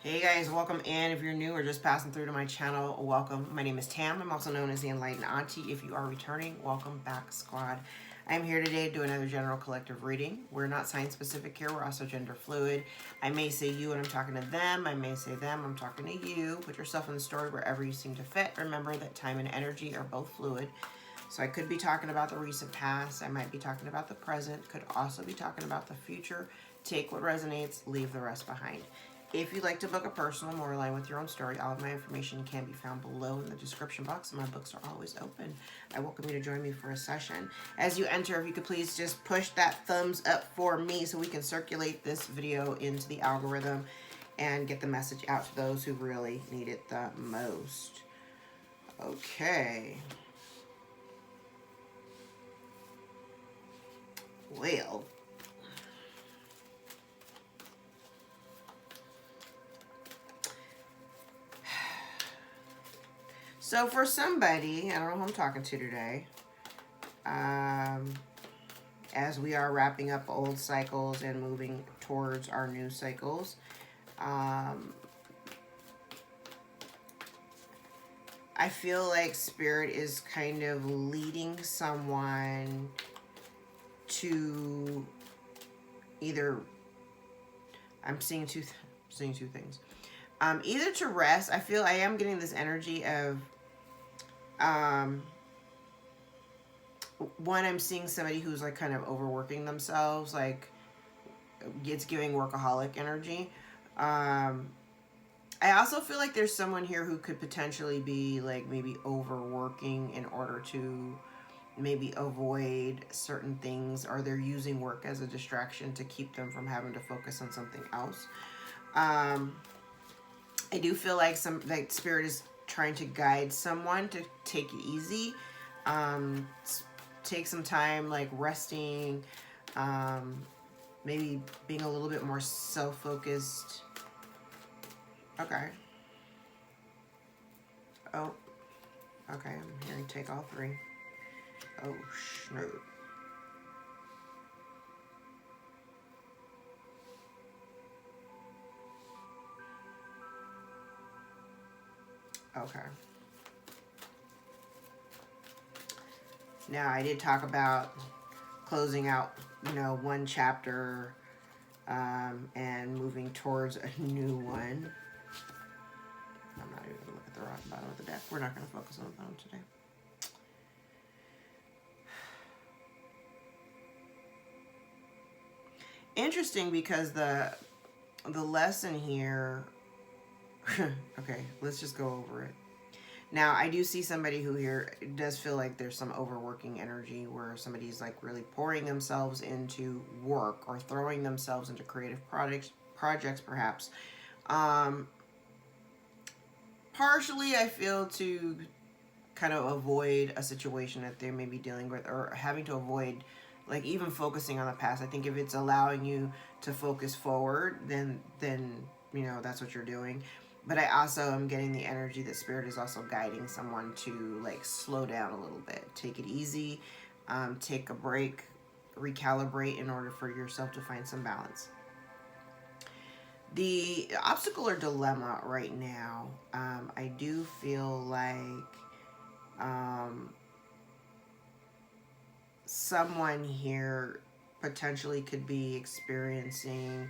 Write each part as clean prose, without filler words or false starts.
Hey guys, welcome in. If you're new or just passing through to my channel, welcome. My name is Tam. I'm also known as the Enlightened Auntie. If you are returning, welcome back, squad. I'm here today to do another general collective reading. We're not sign specific here. We're also gender fluid. I may say you when I'm talking to them. I may say them. I'm talking to you. Put yourself in the story wherever you seem to fit. Remember that time and energy are both fluid. So I could be talking about the recent past. I might be talking about the present. Could also be talking about the future. Take what resonates. Leave the rest behind. If you'd like to book a personal more aligned with your own story, all of my information can be found below in the description box, and my books are always open. I welcome you to join me for a session. As you enter, if you could please just push that thumbs up for me so we can circulate this video into the algorithm and get the message out to those who really need it the most. Okay. Well. So for somebody, I don't know who I'm talking to today, as we are wrapping up old cycles and moving towards our new cycles, I feel like Spirit is kind of leading someone to either, I'm seeing two things. Either to rest. I feel I am getting this energy of, one, I'm seeing somebody who's like kind of overworking themselves, like it's giving workaholic energy. I also feel like there's someone here who could potentially be like maybe overworking in order to maybe avoid certain things, or they're using work as a distraction to keep them from having to focus on something else. I do feel like Spirit is trying to guide someone to take it easy, take some time like resting, maybe being a little bit more self-focused. Okay. Oh, okay, I'm hearing take all three. Oh, no. Okay. Now, I did talk about closing out, one chapter and moving towards a new one. I'm not even going to look at the bottom of the deck. We're not going to focus on the bottom today. Interesting, because the lesson here, okay, let's just go over it. Now, I do see somebody who here does feel like there's some overworking energy where somebody's like really pouring themselves into work or throwing themselves into creative projects perhaps. Partially, I feel to kind of avoid a situation that they may be dealing with, or having to avoid like even focusing on the past. I think if it's allowing you to focus forward, then that's what you're doing. But I also am getting the energy that Spirit is also guiding someone to like slow down a little bit, take it easy, take a break, recalibrate in order for yourself to find some balance. The obstacle or dilemma right now, I do feel like someone here potentially could be experiencing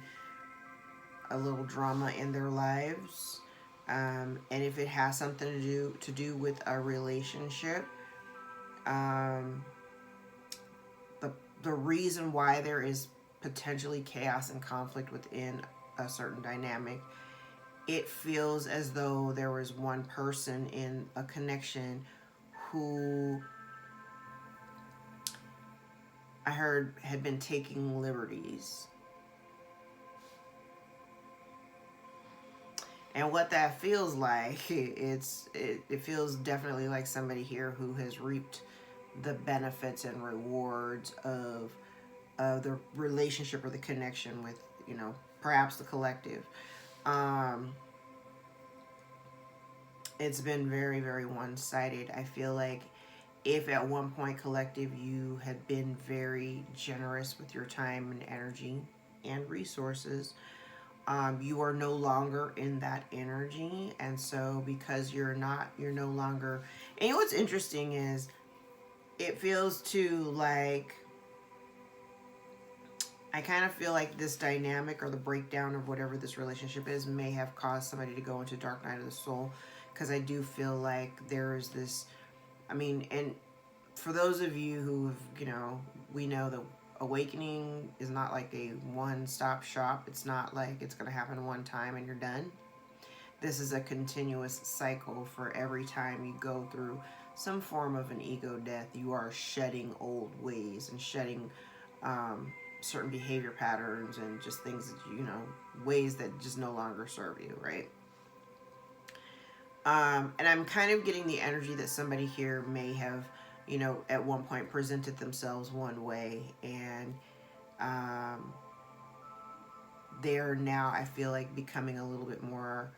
a little drama in their lives, and if it has something to do with a relationship, the reason why there is potentially chaos and conflict within a certain dynamic, it feels as though there was one person in a connection who I heard had been taking liberties. And what that feels like, it feels definitely like somebody here who has reaped the benefits and rewards of the relationship or the connection with, perhaps the collective. It's been very, very one-sided. I feel like if at one point, collective, you had been very generous with your time and energy and resources, You are no longer in that energy. And so because you're no longer, and what's interesting is it feels too like, I kind of feel like this dynamic or the breakdown of whatever this relationship is may have caused somebody to go into dark night of the soul, because I do feel like there is this, I mean, and for those of you who have, we know that awakening is not like a one-stop shop. It's not like it's going to happen one time and you're done. This is a continuous cycle. For every time you go through some form of an ego death, you are shedding old ways and shedding certain behavior patterns and just things that, ways that just no longer serve you, right? And I'm kind of getting the energy that somebody here may have, at one point presented themselves one way, and they're now, I feel like, becoming a little bit more,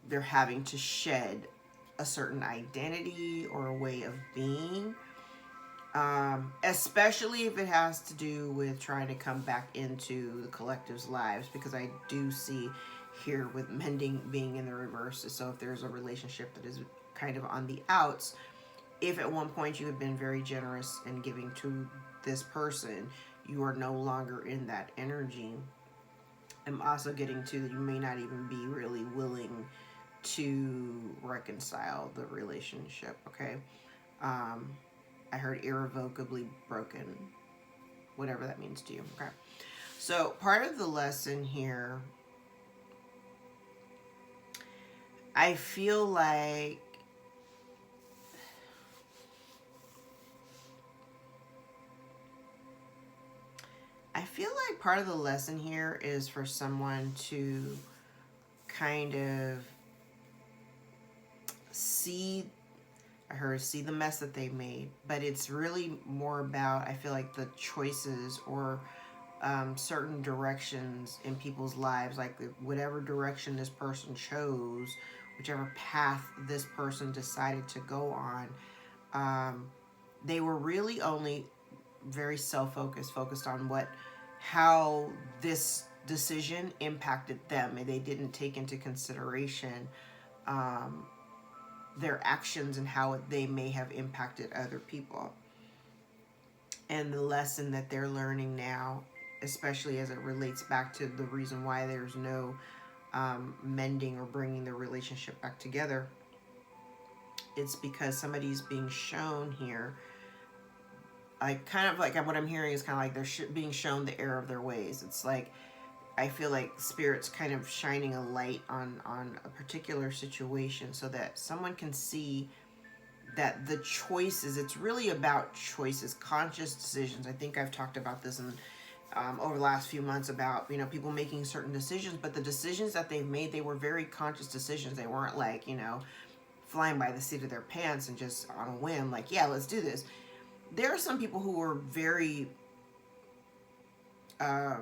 they're having to shed a certain identity or a way of being, especially if it has to do with trying to come back into the collective's lives, because I do see here with mending being in the reverse. So if there's a relationship that is kind of on the outs, if at one point you have been very generous in giving to this person, you are no longer in that energy. I'm also getting to that you may not even be really willing to reconcile the relationship, okay? I heard irrevocably broken, whatever that means to you, okay? So part of the lesson here, I feel like part of the lesson here is for someone to kind of see the mess that they made, but it's really more about, I feel like, the choices or certain directions in people's lives, like whatever direction this person chose, whichever path this person decided to go on, they were really only very self-focused, focused on how this decision impacted them, and they didn't take into consideration their actions and how they may have impacted other people. And the lesson that they're learning now, especially as it relates back to the reason why there's no mending or bringing the relationship back together, it's because somebody's being shown here, kind of like what I'm hearing is kind of like they're being shown the error of their ways. It's like, I feel like Spirit's kind of shining a light on a particular situation so that someone can see that the choices, it's really about choices, conscious decisions. I think I've talked about this in, over the last few months about, people making certain decisions, but the decisions that they've made, they were very conscious decisions. They weren't like, flying by the seat of their pants and just on a whim, like, yeah, let's do this. There are some people who are very kind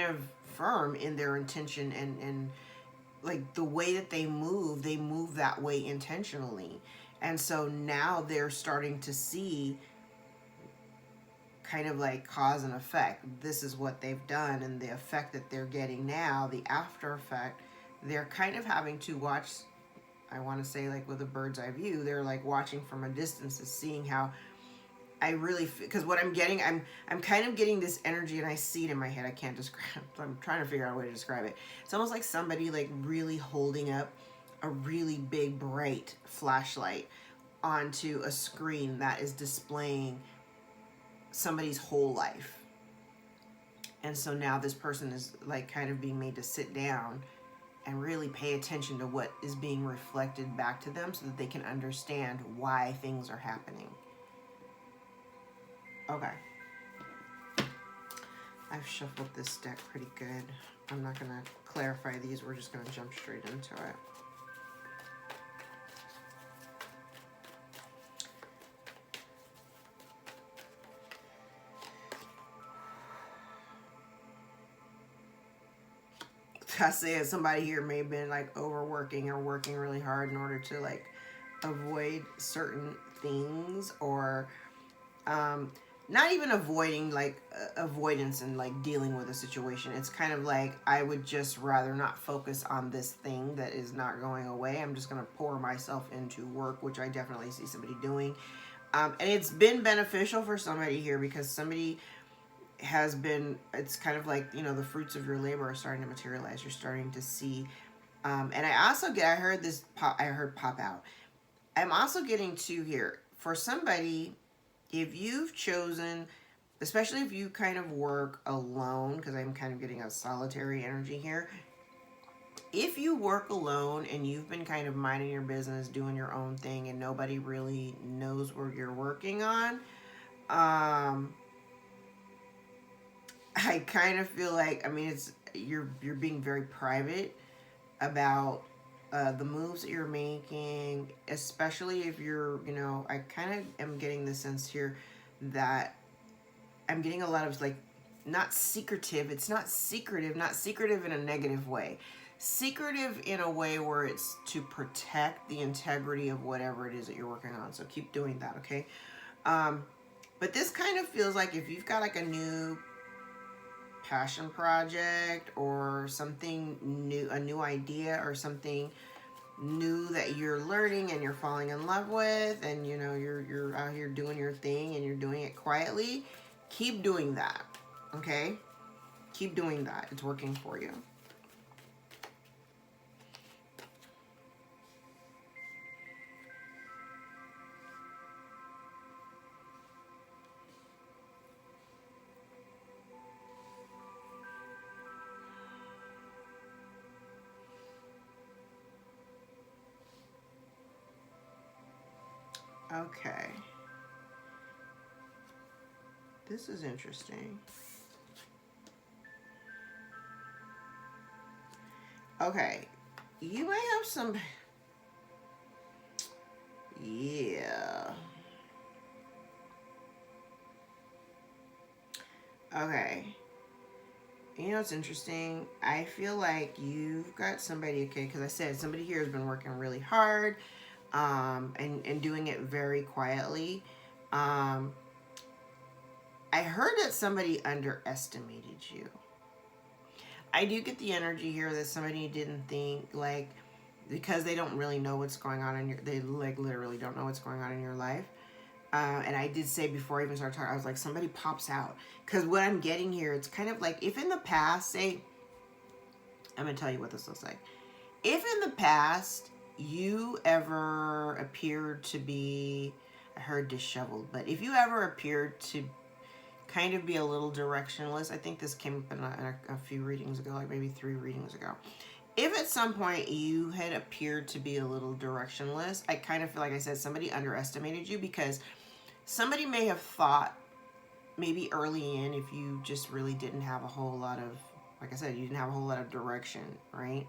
of firm in their intention, and like the way that they move that way intentionally. And so now they're starting to see kind of like cause and effect. This is what they've done, and the effect that they're getting now, the after effect, they're kind of having to watch, I want to say, like with a bird's eye view, they're like watching from a distance to seeing how I really, because what I'm getting, I'm kind of getting this energy, and I see it in my head. I can't describe. I'm trying to figure out a way to describe it. It's almost like somebody like really holding up a really big bright flashlight onto a screen that is displaying somebody's whole life. And so now this person is like kind of being made to sit down and really pay attention to what is being reflected back to them so that they can understand why things are happening. Okay. I've shuffled this deck pretty good. I'm not going to clarify these. We're just going to jump straight into it. I say somebody here may have been like overworking or working really hard in order to like avoid certain things, or not even avoiding, like avoidance and like dealing with a situation. It's kind of like I would just rather not focus on this thing that is not going away. I'm just going to pour myself into work, which I definitely see somebody doing. And it's been beneficial for somebody here because somebody has been, it's kind of like, you know, the fruits of your labor are starting to materialize. You're starting to see. And I also get, I heard this pop, I heard pop out. I'm also getting to here for somebody, if you've chosen, especially if you kind of work alone, because I'm kind of getting a solitary energy here. If you work alone and you've been kind of minding your business, doing your own thing, and nobody really knows what you're working on, I kind of feel like, I mean, it's you're being very private about the moves that you're making, especially if you're, you know, I kind of am getting the sense here that I'm getting a lot of like, not secretive. It's not secretive, not secretive in a negative way. Secretive in a way where it's to protect the integrity of whatever it is that you're working on. So keep doing that, okay? But this kind of feels like if you've got like a new passion project or something new, a new idea or something new that you're learning and you're falling in love with, and you know you're out here doing your thing and you're doing it quietly, keep doing that, okay? Keep doing that. It's working for you. Okay. This is interesting. Okay. You may have some... Yeah. Okay. You know what's interesting? I feel like you've got somebody, okay, because I said somebody here has been working really hard and doing it very quietly. I heard that somebody underestimated you. I do get the energy here that somebody didn't think, like, because they don't really know what's going on in your, they like literally don't know what's going on in your life. And I did say before I even started talking, I was like, somebody pops out. Because what I'm getting here, it's kind of like, if in the past, say, I'm going to tell you what this looks like. If in the past you ever appeared to be, I heard disheveled, but if you ever appeared to kind of be a little directionless, I think this came up in a few readings ago, like maybe 3 readings ago. If at some point you had appeared to be a little directionless, I kind of feel like I said somebody underestimated you, because somebody may have thought maybe early in, if you just really didn't have a whole lot of, like I said, you didn't have a whole lot of direction, right?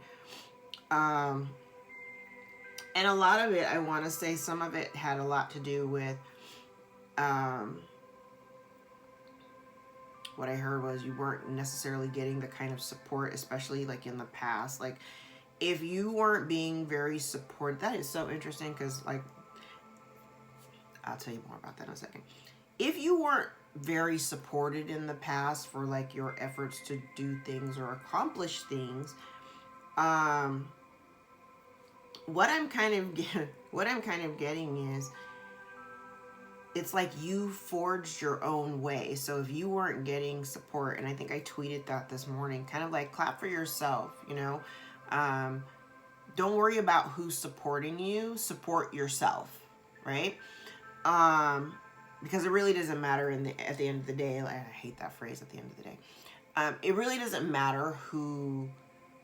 And a lot of it, I want to say some of it had a lot to do with, what I heard was you weren't necessarily getting the kind of support, especially like in the past. Like if you weren't being very supported, that is so interesting, because like, I'll tell you more about that in a second. If you weren't very supported in the past for like your efforts to do things or accomplish things, what I'm kind of getting is, it's like you forged your own way. So if you weren't getting support, and I think I tweeted that this morning, kind of like clap for yourself, you know, don't worry about who's supporting you, support yourself, right? Because it really doesn't matter at the end of the day. I hate that phrase, at the end of the day. It really doesn't matter who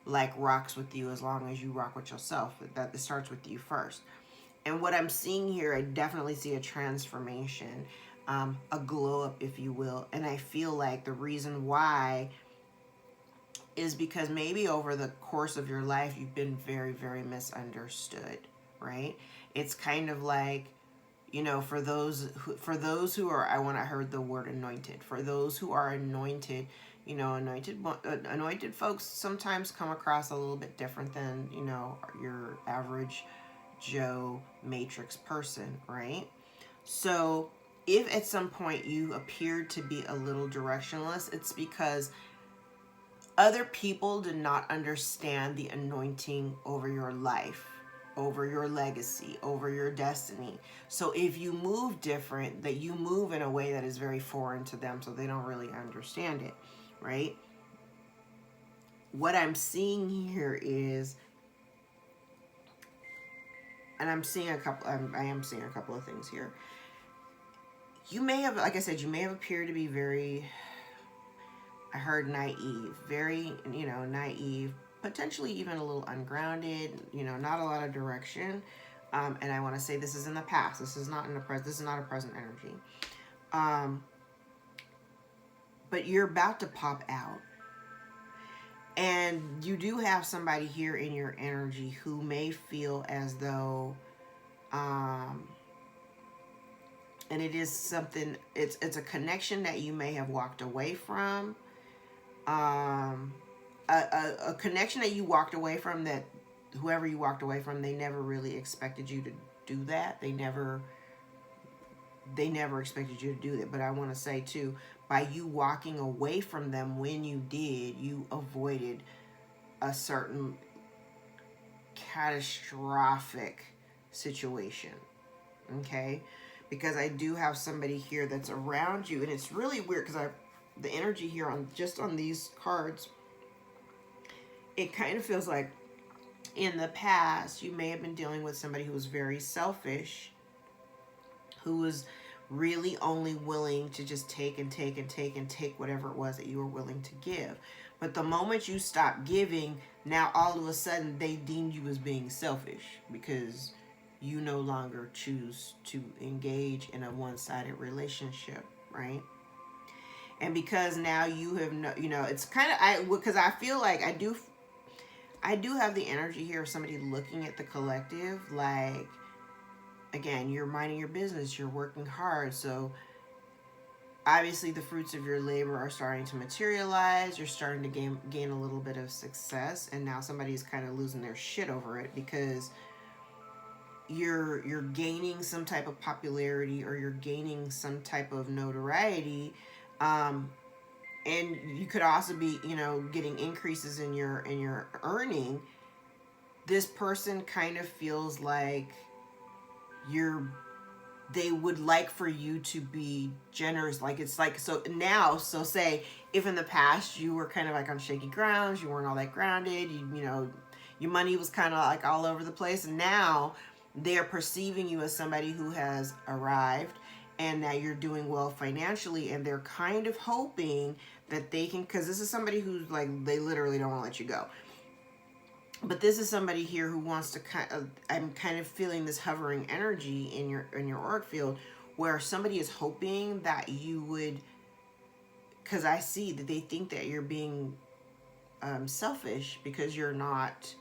like rocks with you, as long as you rock with yourself. That it starts with you first. And what I'm seeing here, I definitely see a transformation, a glow up, if you will. And I feel like the reason why is because maybe over the course of your life, you've been very, very misunderstood, right? It's kind of like, you know, for those who are, I heard the word anointed. For those who are anointed, you know, anointed folks sometimes come across a little bit different than, you know, your average Joe Matrix person, right? So if at some point you appeared to be a little directionless, it's because other people did not understand the anointing over your life, over your legacy, over your destiny. So if you move different, that you move in a way that is very foreign to them, so they don't really understand it, right? What I'm seeing here is, and I'm seeing a couple, I am seeing a couple of things here. You may have, like I said, you may have appeared to be very, I heard naive, very, naive, potentially even a little ungrounded, not a lot of direction. And I want to say this is in the past. This is not in the present. This is not a present energy. But you're about to pop out. And you do have somebody here in your energy who may feel as though, and it is something, it's a connection that you may have walked away from. A connection that you walked away from, that whoever you walked away from, they never really expected you to do that. They never expected you to do that. But I want to say too, by you walking away from them when you did, you avoided a certain catastrophic situation. Okay? Because I do have somebody here that's around you, and it's really weird because the energy here on these cards, it kind of feels like in the past you may have been dealing with somebody who was very selfish, who was really only willing to just take and take and take and take whatever it was that you were willing to give. But the moment you stop giving, now all of a sudden they deemed you as being selfish because you no longer choose to engage in a one-sided relationship, right? And because now you have it's kind of, because I feel like I do have the energy here of somebody looking at the collective, like, again, you're minding your business, you're working hard, so obviously the fruits of your labor are starting to materialize, you're starting to gain a little bit of success, and now somebody's kind of losing their shit over it because you're gaining some type of popularity, or you're gaining some type of notoriety. And you could also be, getting increases in your earning. This person kind of feels like they would like for you to be generous. Like, it's like, so now, so say if in the past you were kind of like on shaky grounds, you weren't all that grounded, your money was kind of like all over the place, and now they're perceiving you as somebody who has arrived and that you're doing well financially, and they're kind of hoping that they can, because this is somebody who's like, they literally don't want to let you go. But this is somebody here who wants to I'm kind of feeling this hovering energy in your auric field, where somebody is hoping that you would, because I see that they think that you're being selfish because you're not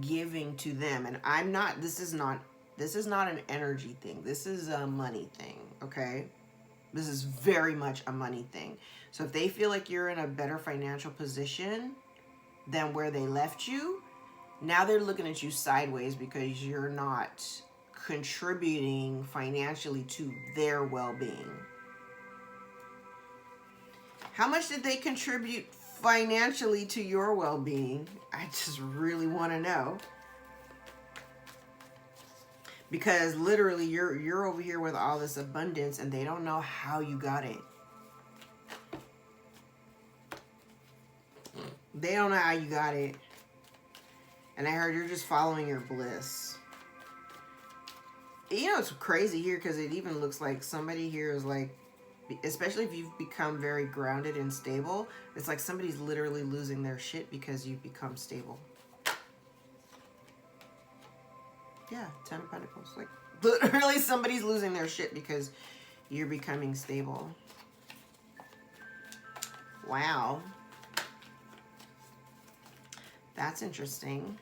giving to them. And I'm not, this is not an energy thing. This is a money thing, okay? This is very much a money thing. So if they feel like you're in a better financial position than where they left you, now they're looking at you sideways because you're not contributing financially to their well-being. How much did they contribute financially to your well-being? I just really want to know. Because literally you're over here with all this abundance and they don't know how you got it. They don't know how you got it. And I heard you're just following your bliss. It's crazy here because it even looks like somebody here is like, especially if you've become very grounded and stable, it's like somebody's literally losing their shit because you've become stable. Yeah, 10 of Pentacles. Like, literally somebody's losing their shit because you're becoming stable. Wow. That's interesting.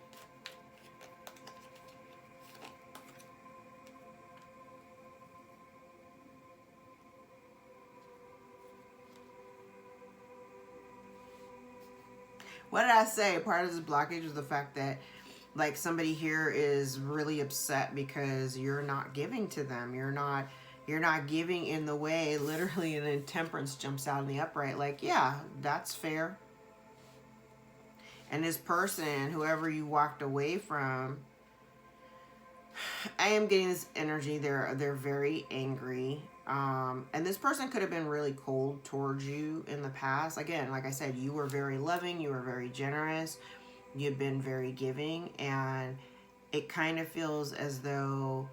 What did I say? Part of this blockage is the fact that, like, somebody here is really upset because you're not giving to them. You're not You're not giving in the way, literally, and then Temperance jumps out in the upright. Like, yeah, that's fair. And this person, whoever you walked away from, I am getting this energy. They're very angry. And this person could have been really cold towards you in the past. Again, like I said, you were very loving. You were very generous. You've been very giving. And it kind of feels as though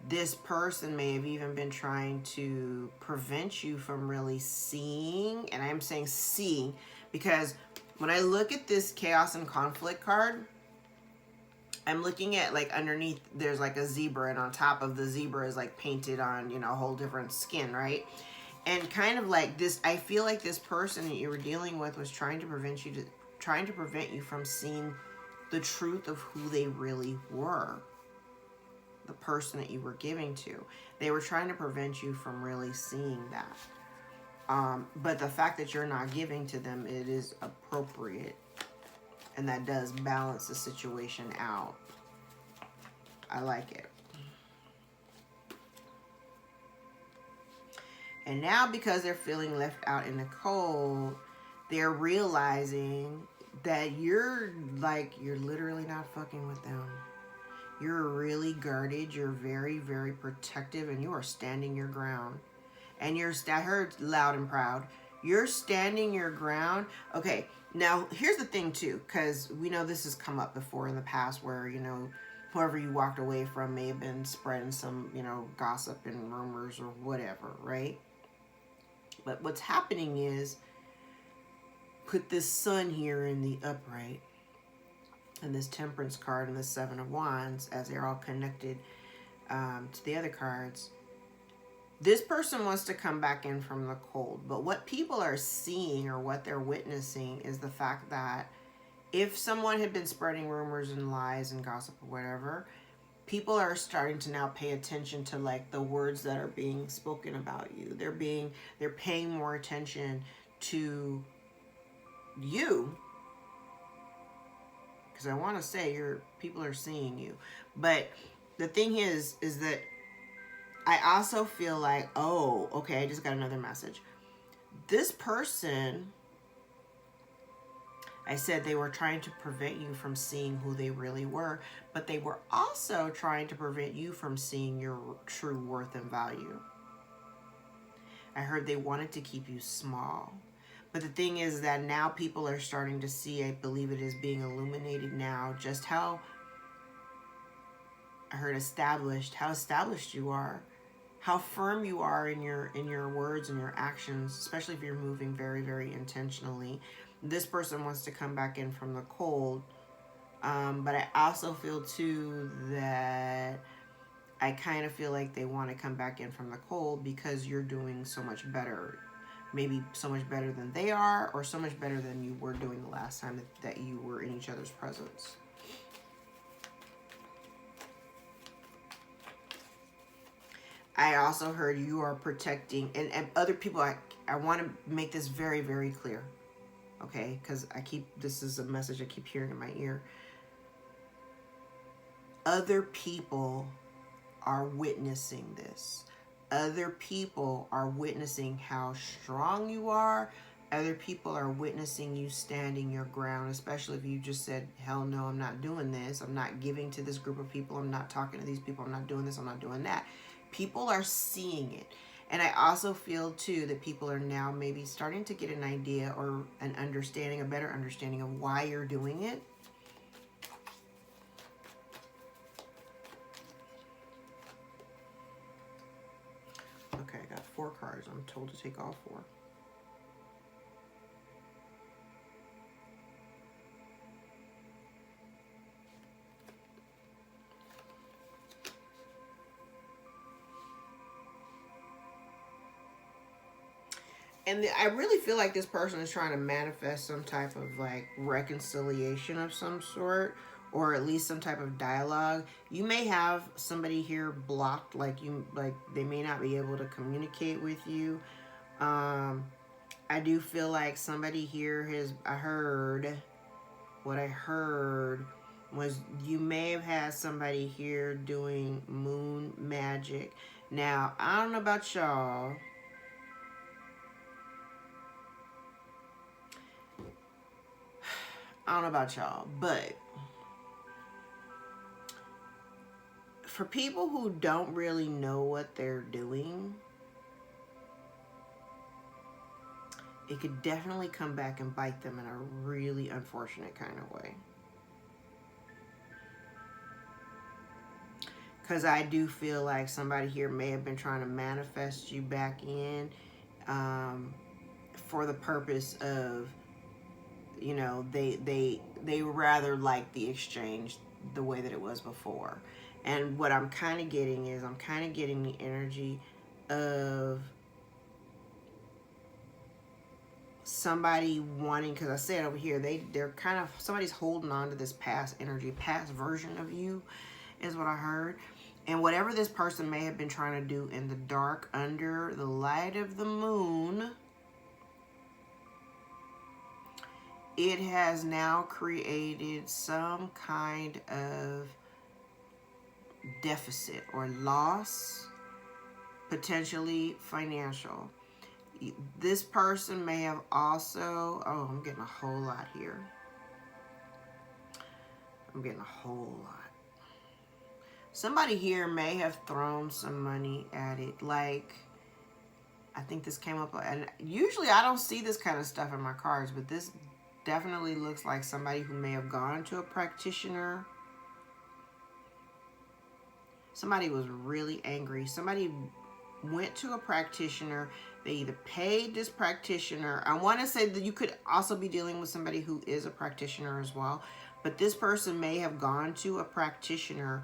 this person may have even been trying to prevent you from really seeing. And I'm saying seeing because when I look at this chaos and conflict card, I'm looking at like underneath there's like a zebra, and on top of the zebra is like painted on, you know, a whole different skin, right? And kind of like this, I feel like this person that you were dealing with was trying to prevent you from seeing the truth of who they really were. The person that you were giving to. They were trying to prevent you from really seeing that. But the fact that you're not giving to them, it is appropriate. And that does balance the situation out. I like it. And now because they're feeling left out in the cold, they're realizing that you're literally not fucking with them. You're really guarded. You're very, very protective, and you are standing your ground. And I heard loud and proud. You're standing your ground. Okay, now here's the thing too, because we know this has come up before in the past where, you know, whoever you walked away from may have been spreading some, you know, gossip and rumors or whatever, right? But what's happening is, put this sun here in the upright, and this Temperance card and the Seven of Wands, as they're all connected to the other cards. This person wants to come back in from the cold. But what people are seeing or what they're witnessing is the fact that if someone had been spreading rumors and lies and gossip or whatever, people are starting to now pay attention to like the words that are being spoken about you. They're paying more attention to you. Because I want to say people are seeing you. But the thing is that I also feel like, oh, okay, I just got another message. This person, I said they were trying to prevent you from seeing who they really were, but they were also trying to prevent you from seeing your true worth and value. I heard they wanted to keep you small. But the thing is that now people are starting to see, I believe it is being illuminated now, just how, I heard how established you are. How firm you are in your words and your actions, especially if you're moving very, very intentionally. This person wants to come back in from the cold. But I also feel too that I kind of feel like they want to come back in from the cold because you're doing so much better. Maybe so much better than they are, or so much better than you were doing the last time that you were in each other's presence. I also heard you are protecting, and other people, I want to make this very, very clear, okay? Because this is a message I keep hearing in my ear. Other people are witnessing this. Other people are witnessing how strong you are. Other people are witnessing you standing your ground, especially if you just said, hell no, I'm not doing this. I'm not giving to this group of people. I'm not talking to these people. I'm not doing this. I'm not doing that. People are seeing it. And I also feel too that people are now maybe starting to get an idea or an understanding, a better understanding of why you're doing it. Okay, I got 4 cards. I'm told to take all 4. And I really feel like this person is trying to manifest some type of like reconciliation of some sort, or at least some type of dialogue. You may have somebody here blocked, like they may not be able to communicate with you. I do feel like somebody here I heard was you may have had somebody here doing moon magic. Now, I don't know about y'all. I don't know about y'all, but for people who don't really know what they're doing, it could definitely come back and bite them in a really unfortunate kind of way. Because I do feel like somebody here may have been trying to manifest you back in for the purpose of, you know, they rather like the exchange the way that it was before. And what I'm kind of getting is, I'm kind of getting the energy of somebody wanting, because I said over here, they're kind of, somebody's holding on to this past energy, past version of you is what I heard. And whatever this person may have been trying to do in the dark under the light of the moon, it has now created some kind of deficit or loss, potentially financial. This person may have also, oh, I'm getting a whole lot here. I'm getting a whole lot. Somebody here may have thrown some money at it. Like, I think this came up, and usually I don't see this kind of stuff in my cards, but this definitely looks like somebody who may have gone to a practitioner. Somebody was really angry. Somebody went to a practitioner. They either paid this practitioner. I want to say that you could also be dealing with somebody who is a practitioner as well. But this person may have gone to a practitioner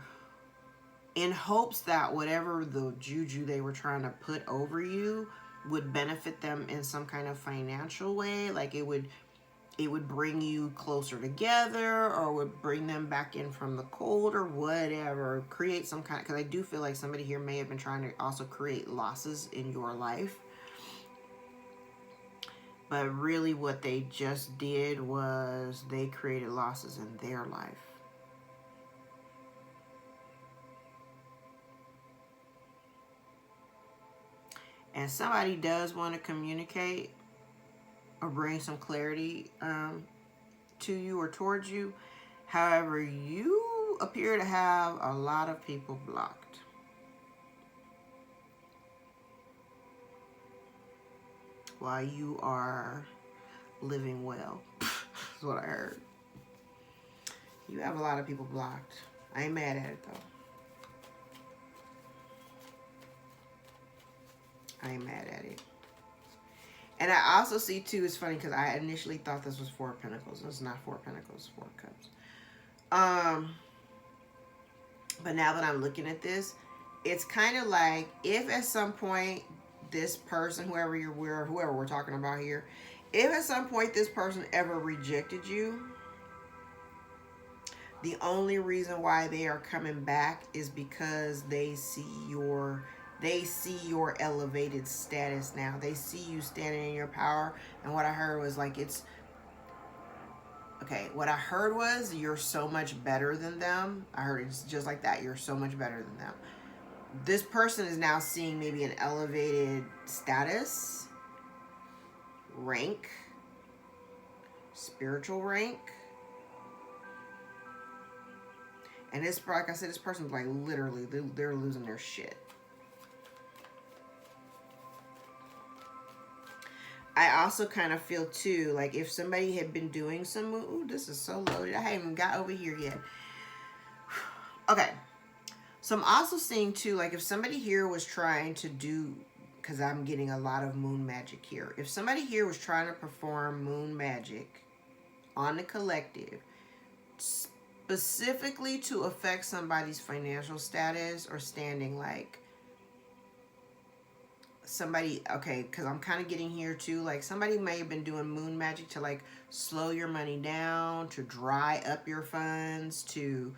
in hopes that whatever the juju they were trying to put over you would benefit them in some kind of financial way. Like it would bring you closer together, or would bring them back in from the cold, or whatever. Create some kind of, because I do feel like somebody here may have been trying to also create losses in your life. But really what they just did was they created losses in their life. And somebody does want to communicate or bring some clarity to you or towards you. However, you appear to have a lot of people blocked. While you are living well. That's what I heard. You have a lot of people blocked. I ain't mad at it though. I ain't mad at it. And I also see too, it's funny because I initially thought this was Four of Pentacles. It's not Four of Pentacles, Four of Cups. But now that I'm looking at this, it's kind of like if at some point this person, whoever we're talking about here, if at some point this person ever rejected you, the only reason why they are coming back is because they see your elevated status now. They see you standing in your power. And what I heard was like, what I heard was you're so much better than them. I heard it's just like that. You're so much better than them. This person is now seeing maybe an elevated status, rank, spiritual rank. And this, like I said, this person's like literally, they're losing their shit. I also kind of feel too, like if somebody had been doing some, ooh, this is so loaded. I haven't even got over here yet. Okay. So I'm also seeing too, like if somebody here was trying to do, because I'm getting a lot of moon magic here. If somebody here was trying to perform moon magic on the collective, specifically to affect somebody's financial status or standing, like somebody, okay, because I'm kind of getting here too, like somebody may have been doing moon magic to like slow your money down, to dry up your funds, to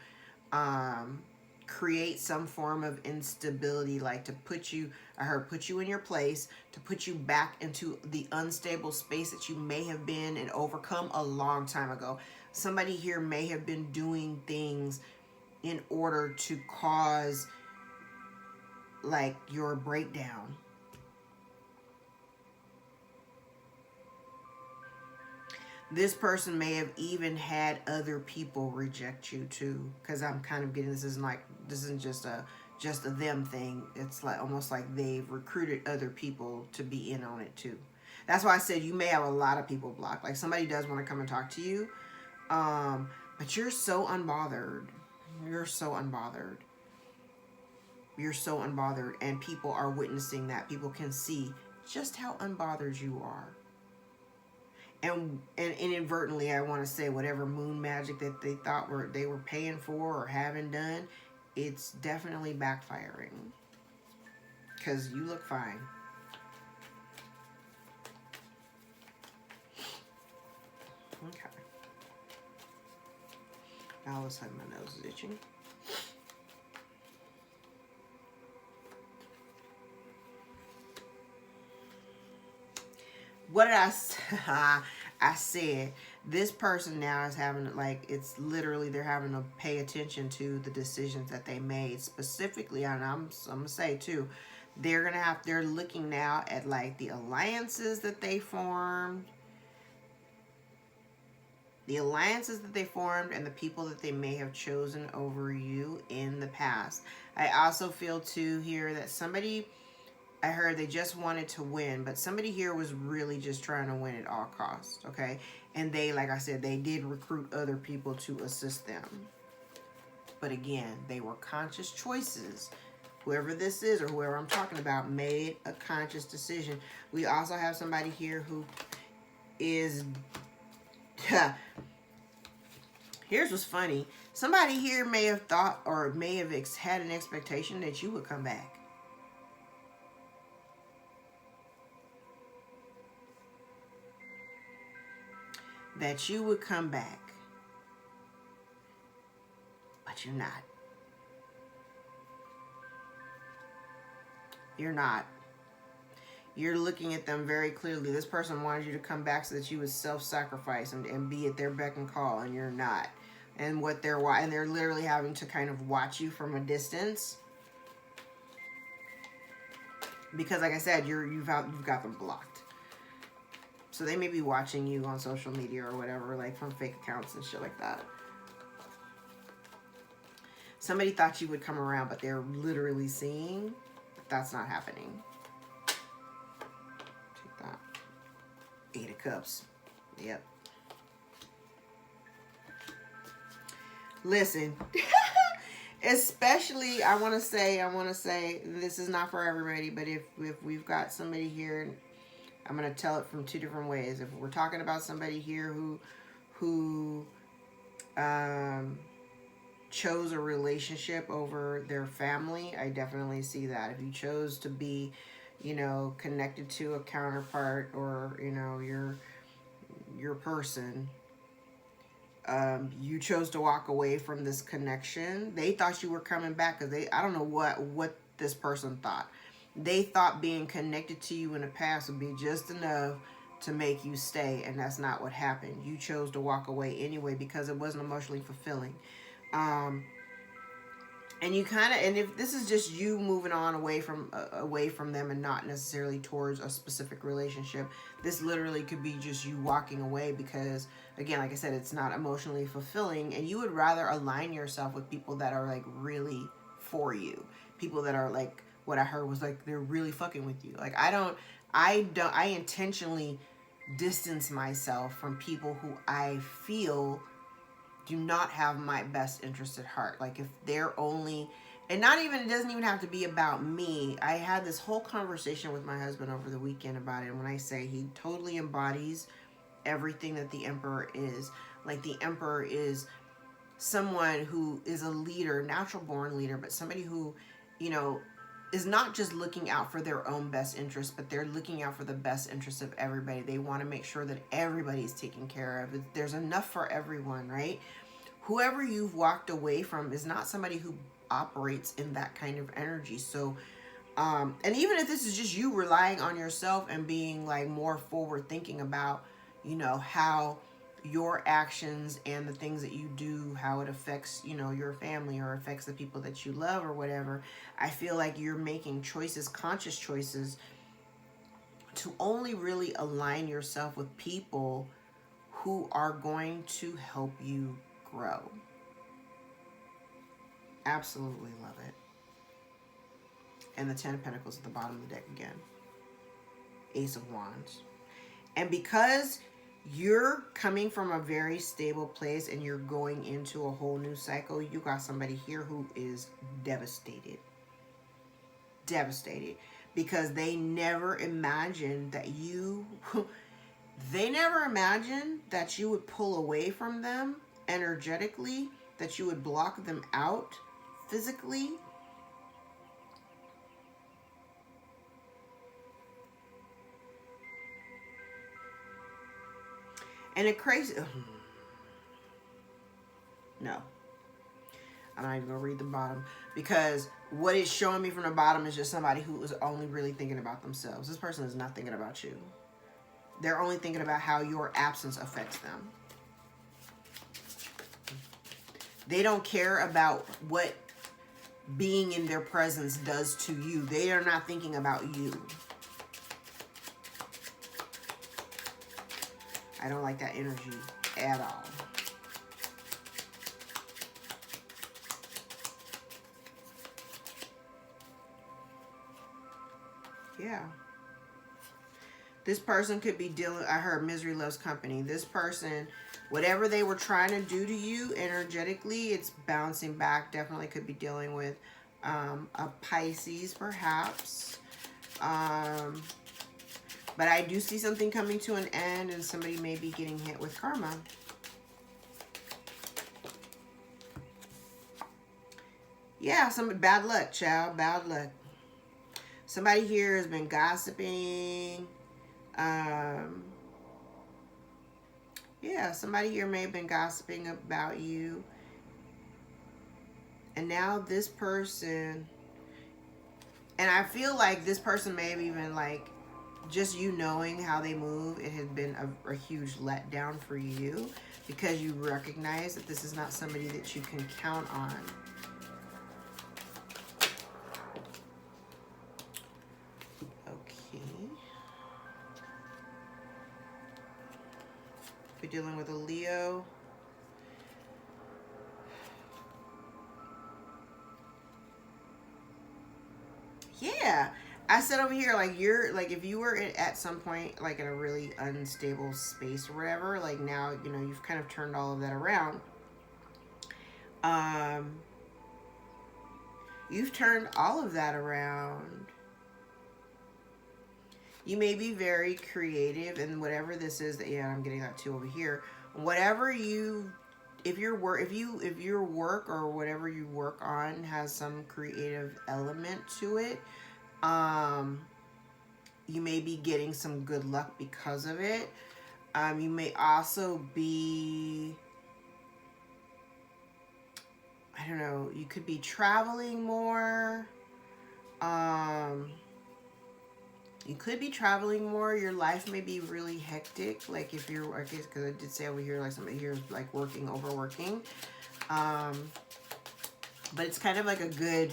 create some form of instability, like to put you, I heard put you in your place, to put you back into the unstable space that you may have been and overcome a long time ago. Somebody here may have been doing things in order to cause like your breakdown. This person may have even had other people reject you too, because I'm kind of getting this isn't just a them thing. It's like almost like they've recruited other people to be in on it too. That's why I said you may have a lot of people blocked. Like somebody does want to come and talk to you, but you're so unbothered. You're so unbothered. You're so unbothered, and people are witnessing that. People can see just how unbothered you are. And inadvertently, I want to say whatever moon magic that they thought they were paying for or having done, it's definitely backfiring. Because you look fine. Okay. Now all of a sudden my nose is itching. What did I said this person now is having, like, it's literally they're having to pay attention to the decisions that they made. Specifically, and I'm gonna say too, they're looking now at like the alliances that they formed. The alliances that they formed and the people that they may have chosen over you in the past. I also feel too here that somebody, I heard they just wanted to win, but somebody here was really just trying to win at all costs, okay? And they, like I said, they did recruit other people to assist them. But again, they were conscious choices. Whoever this is or whoever I'm talking about made a conscious decision. We also have somebody here who is... Here's what's funny. Somebody here may have thought or may have had an expectation that you would come back. That you would come back. But you're not. You're not. You're looking at them very clearly. This person wanted you to come back so that you would self-sacrifice and be at their beck and call, and you're not. And they're literally having to kind of watch you from a distance. Because like I said, you've got them blocked. So they may be watching you on social media or whatever, like from fake accounts and shit like that. Somebody thought you would come around, but they're literally seeing that that's not happening. Take that. 8 of Cups. Yep. Listen. Especially, I want to say, this is not for everybody, but if we've got somebody here, I'm going to tell it from 2 different ways. If we're talking about somebody here who chose a relationship over their family, I definitely see that. If you chose to be, connected to a counterpart or, your person, you chose to walk away from this connection. They thought you were coming back because I don't know what this person thought. They thought being connected to you in the past would be just enough to make you stay, and that's not what happened. You chose to walk away anyway because it wasn't emotionally fulfilling. And if this is just you moving on away from them and not necessarily towards a specific relationship, this literally could be just you walking away because, again, like I said, it's not emotionally fulfilling, and you would rather align yourself with people that are like really for you, people that are like, what I heard was like they're really fucking with you. Like I intentionally distance myself from people who I feel do not have my best interest at heart. Like if they're only, and it doesn't even have to be about me. I had this whole conversation with my husband over the weekend about it. And when I say he totally embodies everything that the Emperor is, like the Emperor is someone who is a leader, natural born leader, but somebody who, is not just looking out for their own best interest, but they're looking out for the best interest of everybody. They want to make sure that everybody's taken care of. There's enough for everyone, right? Whoever you've walked away from is not somebody who operates in that kind of energy. So, and even if this is just you relying on yourself and being like more forward thinking about, how your actions and the things that you do, how it affects, you know, your family or affects the people that you love or whatever. I feel like you're making choices, conscious choices, to only really align yourself with people who are going to help you grow. Absolutely love it. And the 10 of Pentacles at the bottom of the deck again. Ace of Wands. And because you're coming from a very stable place and you're going into a whole new cycle, you got somebody here who is devastated. Devastated. Because they never imagined that you... they never imagined that you would pull away from them energetically, that you would block them out physically. And it crazy. No. I'm not even going to read the bottom. Because what it's showing me from the bottom is just somebody who is only really thinking about themselves. This person is not thinking about you. They're only thinking about how your absence affects them. They don't care about what being in their presence does to you. They are not thinking about you. I don't like that energy at all. Yeah. This person could be dealing, I heard misery loves company. This person, whatever they were trying to do to you energetically, it's bouncing back. Definitely could be dealing with a Pisces perhaps. But I do see something coming to an end and somebody may be getting hit with karma. Yeah, some bad luck, child. Bad luck. Somebody here has been gossiping. Yeah, somebody here may have been gossiping about you. And now this person, and I feel like this person may have even like, just you knowing how they move, it has been a huge letdown for you because you recognize that this is not somebody that you can count on. Okay. We're dealing with a Leo. Yeah. I said over here, like, you're, like, if you were at some point, like, in a really unstable space or whatever, like, now, you know, you've kind of turned all of that around. You've turned all of that around. You may be very creative in whatever this is that, yeah, I'm getting that too over here. Whatever you, if your work or whatever you work on has some creative element to it, you may be getting some good luck because of it. You may also be, I don't know, you could be traveling more. You could be traveling more. Your life may be really hectic. Like if you're, I guess, because I did say over here, like somebody here is like working, overworking. But it's kind of like a good,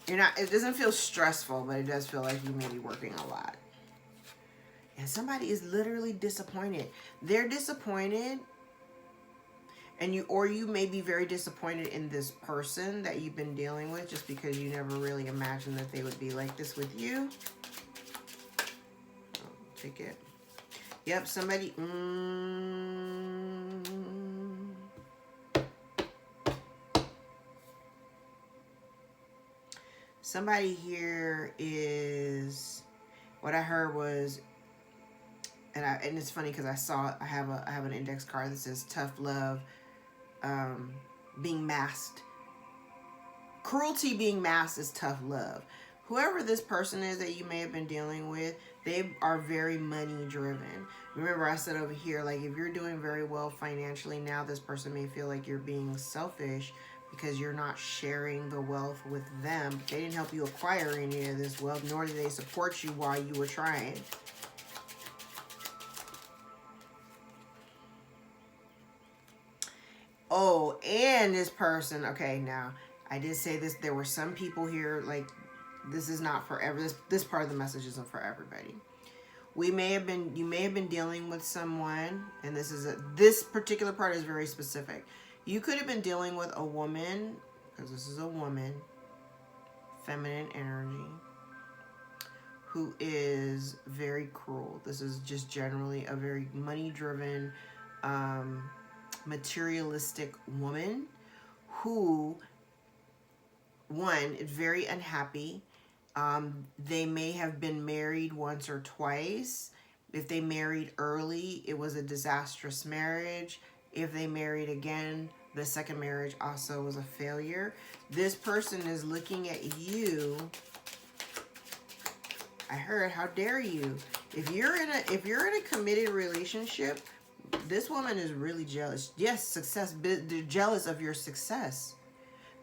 you're not, it doesn't feel stressful, but it does feel like you may be working a lot. And somebody is literally disappointed. They're disappointed. And you may be very disappointed in this person that you've been dealing with just because you never really imagined that they would be like this with you. Take it. Yep, somebody. Somebody here is, what I heard was, and it's funny because I have an index card that says tough love, being masked. Cruelty being masked is tough love. Whoever this person is that you may have been dealing with, they are very money driven. Remember I said over here, like if you're doing very well financially now, this person may feel like you're being selfish because you're not sharing the wealth with them. They didn't help you acquire any of this wealth, nor did they support you while you were trying. Oh, and this person, okay, now, I did say this, there were some people here, like, this is not for this part of the message isn't for everybody. You may have been dealing with someone, and this particular part is very specific. You could have been dealing with a woman, because this is a woman, feminine energy, who is very cruel. This is just generally a very money-driven, materialistic woman who, one, is very unhappy. They may have been married once or twice. If they married early, it was a disastrous marriage. If they married again, the second marriage also was a failure. This person is looking at you. I heard, how dare you? If you're in a committed relationship, this woman is really jealous. Yes, success. They're jealous of your success.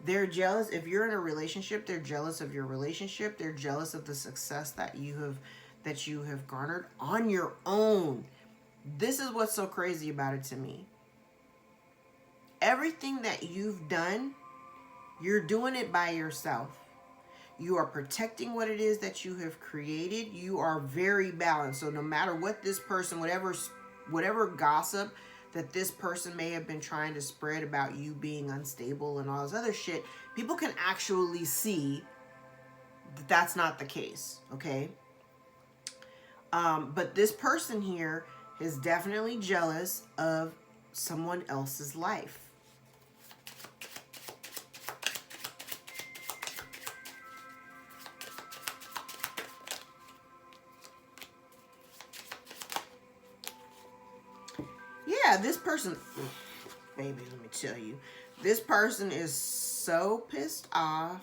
They're jealous. If you're in a relationship, they're jealous of your relationship. They're jealous of the success that you have garnered on your own. This is what's so crazy about it to me. Everything that you've done, you're doing it by yourself. You are protecting what it is that you have created. You are very balanced. So no matter what this person, whatever gossip that this person may have been trying to spread about you being unstable and all this other shit, people can actually see that that's not the case, okay? But this person here is definitely jealous of someone else's life. Yeah, this person, baby, let me tell you, this person is so pissed off.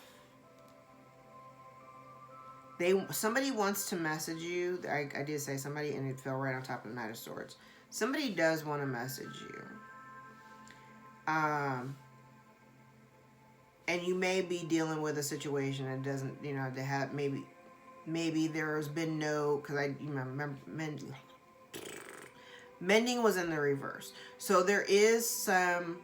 Somebody wants to message you. I did say somebody, and it fell right on top of the Knight of Swords. Somebody does want to message you. And you may be dealing with a situation that doesn't, they have, maybe there's been no, because I remember, mending was in the reverse. So there is some,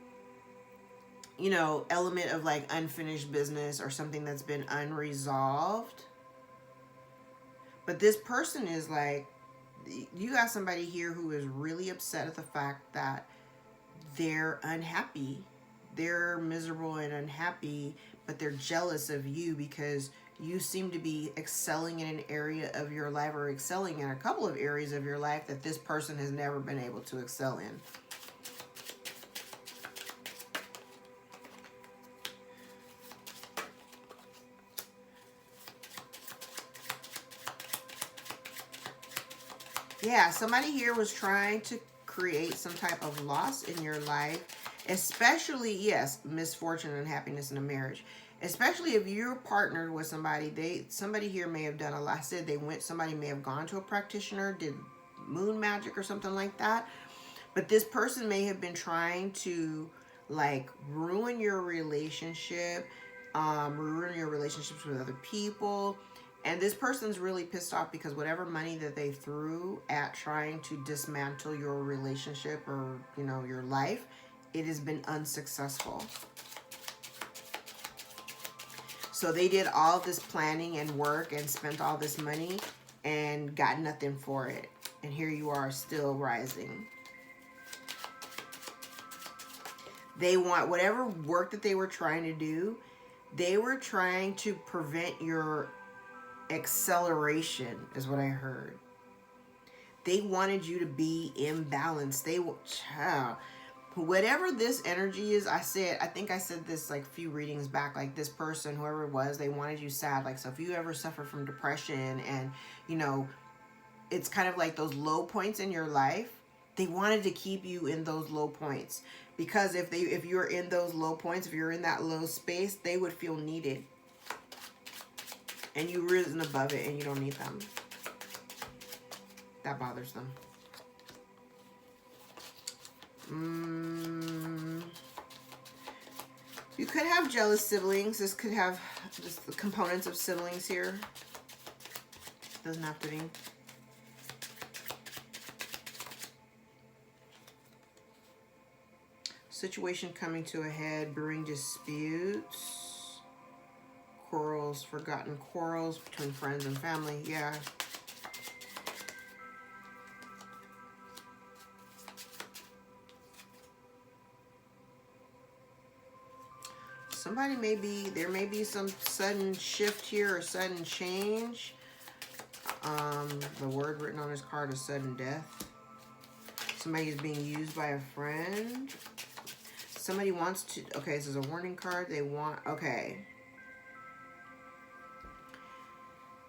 element of like unfinished business or something that's been unresolved. But this person is like, you got somebody here who is really upset at the fact that they're unhappy. They're miserable and unhappy, but they're jealous of you because you seem to be excelling in an area of your life, or excelling in a couple of areas of your life that this person has never been able to excel in. Yeah, somebody here was trying to create some type of loss in your life, especially, yes, misfortune and unhappiness in a marriage. Especially if you're partnered with somebody, somebody here may have done a lot. I said somebody may have gone to a practitioner, did moon magic or something like that. But this person may have been trying to like ruin your relationship, ruin your relationships with other people. And this person's really pissed off because whatever money that they threw at trying to dismantle your relationship or, your life, it has been unsuccessful. So they did all this planning and work and spent all this money and got nothing for it. And here you are still rising. They want whatever work that they were trying to do, they were trying to prevent your acceleration, is what I heard. They wanted you to be imbalanced. Whatever this energy is, I think I said this like a few readings back, like this person, whoever it was, they wanted you sad. Like, so if you ever suffer from depression and, it's kind of like those low points in your life, they wanted to keep you in those low points. Because if you're in those low points, if you're in that low space, they would feel needed. And you've risen above it and you don't need them. That bothers them. You could have jealous siblings. This could have just the components of siblings here. Doesn't have to be. Situation coming to a head, brewing disputes, quarrels, forgotten quarrels between friends and family. Yeah. Somebody may be, there may be some sudden shift here or sudden change. The word written on this card is sudden death. Somebody is being used by a friend. Somebody wants to, okay, this is a warning card. They want, okay.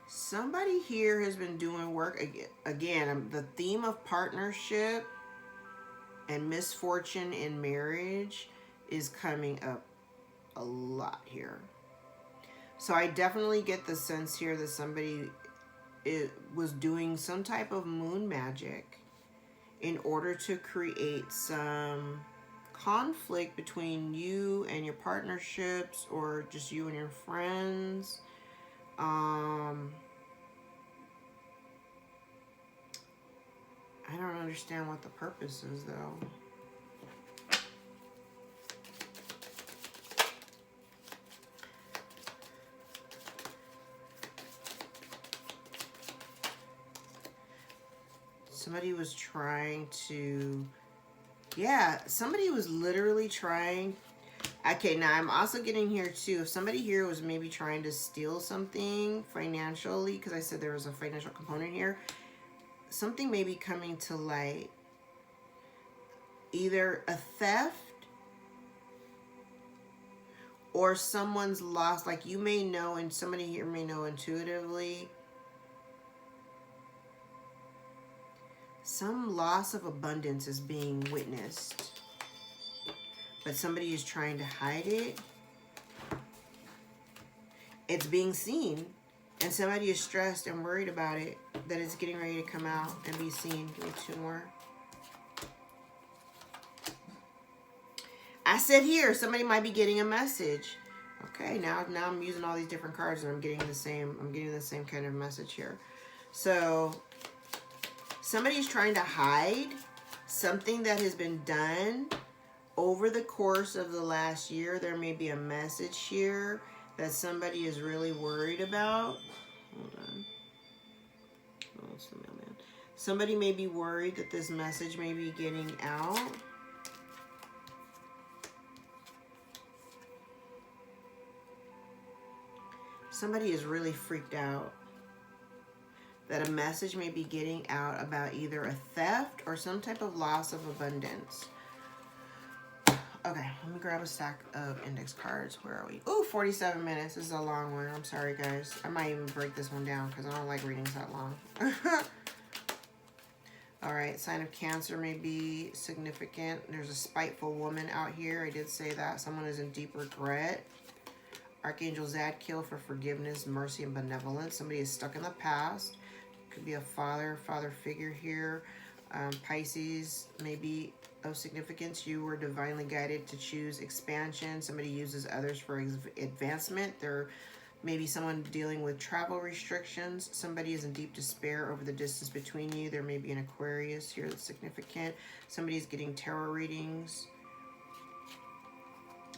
Somebody here has been doing work. Again, the theme of partnership and misfortune in marriage is coming up a lot here. So I definitely get the sense here that somebody was doing some type of moon magic in order to create some conflict between you and your partnerships, or just you and your friends. I don't understand what the purpose is, though. Somebody was trying to, yeah, somebody was literally trying. Okay, now I'm also getting here too, if somebody here was maybe trying to steal something financially, because I said there was a financial component here, something may be coming to light. Either a theft or someone's lost, like you may know, and somebody here may know intuitively, some loss of abundance is being witnessed, but somebody is trying to hide it. It's being seen, and somebody is stressed and worried about it, that it's getting ready to come out and be seen. Give me two more. I said here, somebody might be getting a message. Okay, now I'm using all these different cards and I'm getting the same kind of message here. So somebody's trying to hide something that has been done over the course of the last year. There may be a message here that somebody is really worried about. Hold on. Oh, it's the mailman. Somebody may be worried that this message may be getting out. Somebody is really freaked out that a message may be getting out about either a theft or some type of loss of abundance. Okay, let me grab a stack of index cards. Where are we? Ooh, 47 minutes. This is a long one. I'm sorry, guys. I might even break this one down because I don't like readings that long. All right, sign of Cancer may be significant. There's a spiteful woman out here. I did say that. Someone is in deep regret. Archangel Zadkiel for forgiveness, mercy, and benevolence. Somebody is stuck in the past. Could be a father figure here. Pisces may be of significance. You were divinely guided to choose expansion. Somebody uses others for advancement. There may be someone dealing with travel restrictions. Somebody is in deep despair over the distance between you. There may be an Aquarius here that's significant. Somebody's getting tarot readings.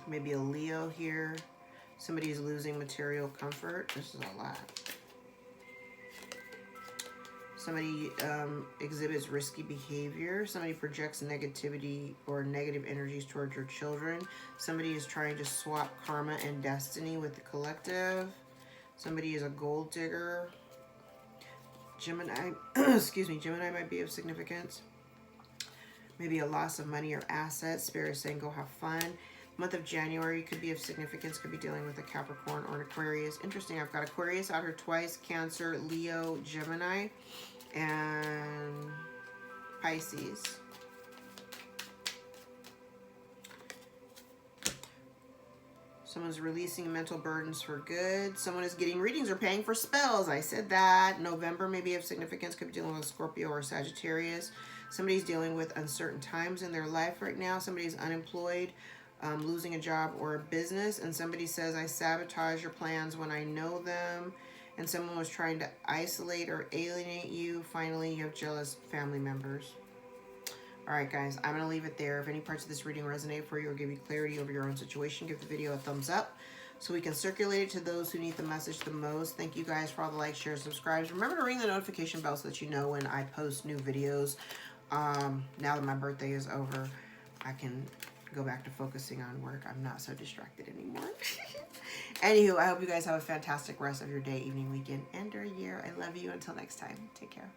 Maybe a Leo here. Somebody is losing material comfort. This is a lot. Somebody exhibits risky behavior. Somebody projects negativity or negative energies towards your children. Somebody is trying to swap karma and destiny with the collective. Somebody is a gold digger. Gemini, excuse me, Gemini might be of significance. Maybe a loss of money or assets. Spirit is saying go have fun. Month of January could be of significance, could be dealing with a Capricorn or an Aquarius. Interesting, I've got Aquarius out here twice, Cancer, Leo, Gemini, and Pisces. Someone's releasing mental burdens for good. Someone is getting readings or paying for spells. I said that. November may be of significance, could be dealing with Scorpio or Sagittarius. Somebody's dealing with uncertain times in their life right now. Somebody's unemployed. Losing a job or a business, and somebody says, I sabotage your plans when I know them, and someone was trying to isolate or alienate you. Finally, you have jealous family members. All right, guys, I'm going to leave it there. If any parts of this reading resonate for you or give you clarity over your own situation, give the video a thumbs up so we can circulate it to those who need the message the most. Thank you guys for all the likes, shares, subscribes. Remember to ring the notification bell so that you know when I post new videos. Now that my birthday is over, I can go back to focusing on work. I'm not so distracted anymore. Anywho, I hope you guys have a fantastic rest of your day, evening, weekend, and or year. I love you. Until next time, take care.